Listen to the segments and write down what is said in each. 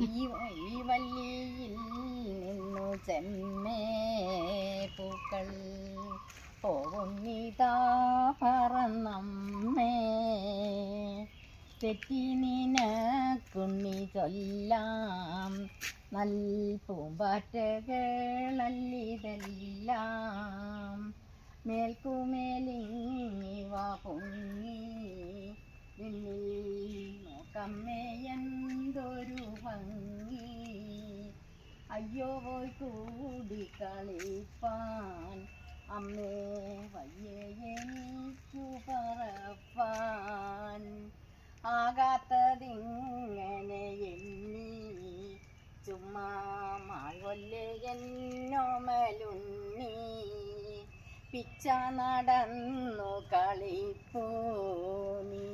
ഈ വല്ലിയിൽ നിന്നു ചെമ്മേ പൂക്കൾ പോവുന്നിതാ പറന്നമ്മേ തെറ്റി നിനക്കുണ്ണി ചൊല്ലാം നൽപൂമ്പാറ്റകളല്ലിതെല്ലാം മേൽക്കുമേലിങ്ങിവ പൊങ്ങി വിണ്ണിൽ നോക്കമ്മേ എന്തൊരു ഭംഗി അയ്യോ പോയി കൂടി കളിപ്പാൻ അമ്മേ വയ്യേ എനിക്കു പറപ്പാൻ ആകാത്തതിങ്ങനെ എണ്ണി ചുമ്മാ മാൾകൊല്ലേ എന്നോമലുണ്ണി പിച്ച നടന്നു കളിപ്പൂ നീ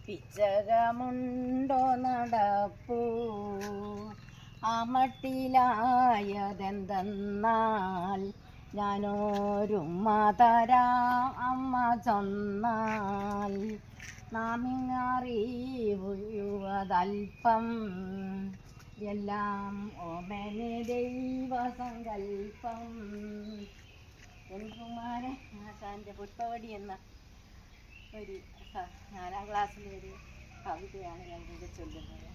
പിച്ചകമുണ്ടോ നടപ്പൂ ആ മട്ടിലായതെന്തെന്നാൽ ഞാനോരുമ്മ തരാം അമ്മ ചൊന്നാൽ നാമിങ്ങറിയുവതൽപ്പം എല്ലാം ഓമനെ ദൈവസങ്കൽപ്പം കുമാരൻ ആശാൻ്റെ പുഷ്പവടി എന്ന ഒരു 4ാം ക്ലാസ്സിലെ ഒരു കവിതയാണ് ഞാൻ ഇവിടെ ചൊല്ലുന്നത്.